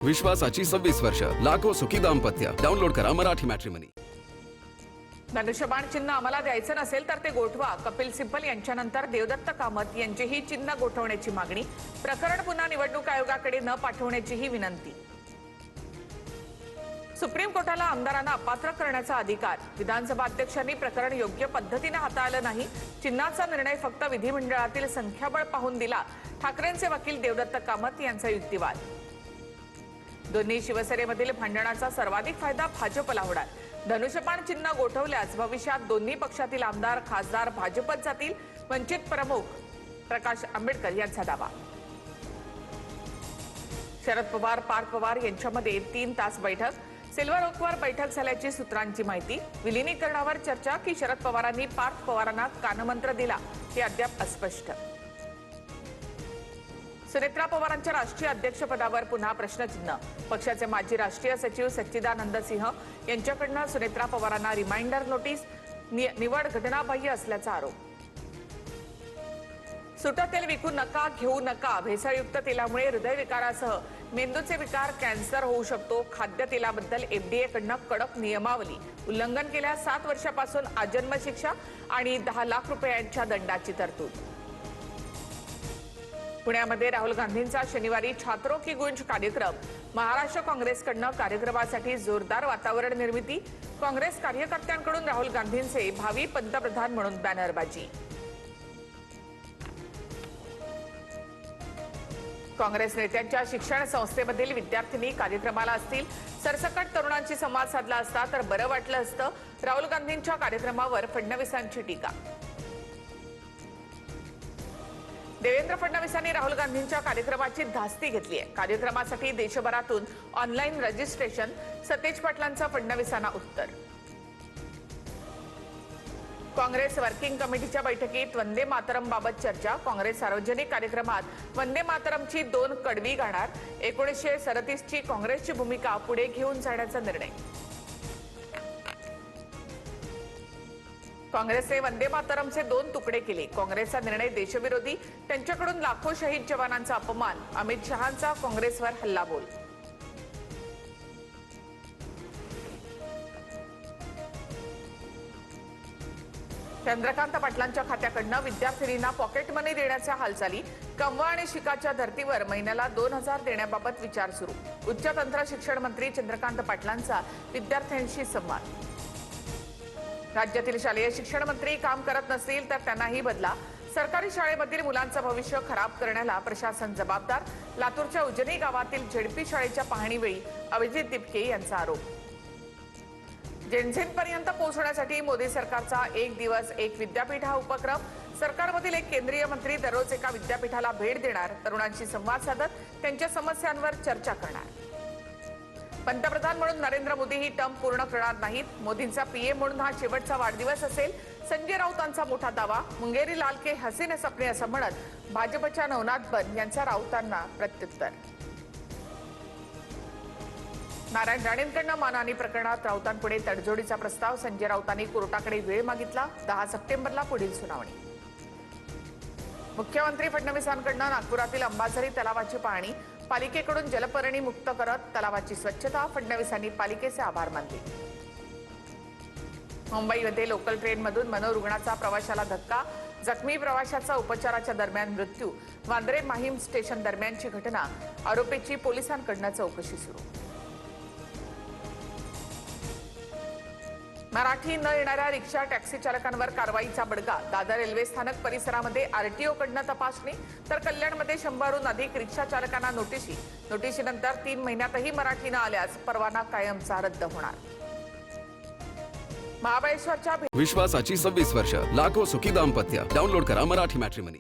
विश्वासाची 26 वर्ष, लाखो सुखी दाम्पत्य. डाउनलोड करा मराठी मॅट्रिमनी. धनुष्यबाण चिन्ह आम्हाला द्यायचं नसेल तर ते गोठवा. कपिल सिब्बल यांच्यानंतर देवदत्त कामत यांचीही चिन्ह गोठवण्याची मागणी. प्रकरण पुन्हा निवडणूक आयोगाकडे न पाठवण्याचीही विनंती. सुप्रीम कोर्टाला आमदारांना अपात्र करण्याचा अधिकार. विधानसभा अध्यक्षांनी प्रकरण योग्य पद्धतीने हाताळलं नाही. चिन्हाचा निर्णय फक्त विधिमंडळातील संख्याबळ पाहून दिला. ठाकरेंचे वकील देवदत्त कामत यांचा युक्तिवाद. दोन्ही शिवसेनेमधील भांडणाचा सर्वाधिक फायदा भाजपला होणार. धनुष्यबाण चिन्ह गोठवल्यास भविष्यात दोन्ही पक्षातील आमदार खासदार भाजपत जातील. वंचित प्रमुख प्रकाश आंबेडकर यांचा दावा. शरद पवार पार्थ पवार यांच्यामध्ये 3 तास बैठक. सिल्वर ओकवर बैठक झाल्याची सूत्रांची माहिती. विलिनीकरणावर चर्चा की शरद पवारांनी पार्थ पवारांना कानमंत्र दिला हे अद्याप अस्पष्ट. सुनेत्रा पवारांच्या राष्ट्रीय अध्यक्षपदावर पुन्हा प्रश्नचिन्ह. पक्षाचे माजी राष्ट्रीय सचिव सच्चिदानंद सिंह यांच्याकडून सुनेत्रा पवारांना रिमाइंडर नोटीस. निवड घटनाबाह्य असल्याचा आरोप. सुटं तेल विकू नका, घेऊ नका. भेसळयुक्त तेलामुळे हृदयविकारासह मेंदूचे विकार, कॅन्सर होऊ शकतो. खाद्यतेलाबद्दल एफडीए कडून कडक नियमावली. उल्लंघन केल्यास 7 वर्षापासून आजन्म शिक्षा आणि 10 लाख रुपयांच्या दंडाची तरतूद. पुण्यामध्ये राहुल गांधींचा शनिवारी छात्रों की गूंज कार्यक्रम. महाराष्ट्र काँग्रेसकडून कार्यक्रमासाठी जोरदार वातावरण निर्मिती. काँग्रेस कार्यकर्त्यांकडून राहुल गांधींचे भावी पंतप्रधान म्हणून बॅनरबाजी. काँग्रेस नेत्यांच्या शिक्षण संस्थेमधील विद्यार्थिनी कार्यक्रमाला असतील. सरसकट तरुणांशी संवाद साधला असता तर बरं वाटलं असतं. राहुल गांधींच्या कार्यक्रमावर फडणवीसांची टीका. देवेंद्र फडणवीसांनी राहुल गांधींच्या कार्यक्रमाची धास्ती घेतली आहे. कार्यक्रमासाठी देशभरातून ऑनलाईन रजिस्ट्रेशन. सतेज पाटलांचा फडणवीसांना उत्तर. काँग्रेस वर्किंग कमिटीच्या बैठकीत वंदे मातरम बाबत चर्चा. काँग्रेस सार्वजनिक कार्यक्रमात वंदे मातरमची 2 कडवी गाणार. 1937 ची काँग्रेसची भूमिका पुढे घेऊन जाण्याचा निर्णय. काँग्रेसने वंदे मातरमचे 2 तुकडे केले. काँग्रेसचा निर्णय देशविरोधी. त्यांच्याकडून लाखो शहीद जवानांचा अपमान. अमित शहांचा काँग्रेसवर हल्लाबोल. चंद्रकांत पाटलांच्या खात्याकडनं विद्यार्थिनींना पॉकेट मनी देण्याच्या हालचाली. कंवा आणि शिकाच्या धर्तीवर महिन्याला 2000 देण्याबाबत विचार सुरू. उच्च तंत्र शिक्षण मंत्री चंद्रकांत पाटलांचा विद्यार्थ्यांशी संवाद. राज्यातील शालेय शिक्षण मंत्री काम करत नसतील तर त्यांनाही बदला. सरकारी शाळेमधील मुलांचं भविष्य खराब करण्याला प्रशासन जबाबदार. लातूरच्या उजनी गावातील झेडपी शाळेच्या पाहणीवेळी अभिजित दिपके यांचा आरोप. जेनझेनपर्यंत पोहोचण्यासाठी मोदी सरकारचा 1 दिवस 1 विद्यापीठ हा उपक्रम. सरकारमधील एक केंद्रीय मंत्री दररोज एका विद्यापीठाला भेट देणार. तरुणांशी संवाद साधत त्यांच्या समस्यांवर चर्चा करणार. पंतप्रधान म्हणून नरेंद्र मोदी ही टर्म पूर्ण करणार नाहीत. मोदींचा पीएम म्हणून हा शेवटचा वाढदिवस असेल. संजय राऊतांचा मोठा दावा. मुंगेरी लाल के हसीने सपने असं म्हणत भाजपच्या नवनाथ बन यांचा राऊतांना प्रत्युत्तर. नारायण राणेंकडून मानहानी प्रकरणात राऊतांपुढे तडजोडीचा प्रस्ताव. संजय राऊतांनी कोर्टाकडे वेळ मागितला. 10 सप्टेंबरला पुढील सुनावणी. मुख्यमंत्री फडणवीसांकडून नागपुरातील अंबाझरी तलावाची पाहणी. पालिकेकडून जलपर्णी मुक्त करत तलावाची स्वच्छता. फडणवीसांनी पालिकेचे आभार मानले. मुंबईमध्ये लोकल ट्रेनमधून मनोरुग्णाचा प्रवाशाला धक्का. जखमी प्रवाशाचा उपचाराच्या दरम्यान मृत्यू. वांद्रे माहीम स्टेशन दरम्यानची घटना. आरोपीची पोलिसांकडून चौकशी सुरू. मराठी न येणाऱ्या रिक्षा टॅक्सी चालकांवर कारवाईचा बडगा. दादर रेल्वे स्थानक परिसरामध्ये आरटीओ कडनं तपासणी तर कल्याणमध्ये 100हून अधिक रिक्षा चालकांना नोटीसी. नोटीसीनंतर 3 महिन्यातही मराठी न आल्यास परवाना कायमचा रद्द होणार. महाबळेश्वरच्या विश्वासाची 26 वर्ष, लाखो सुखी दाम्पत्य. डाउनलोड करा मराठी मॅट्रिमनी.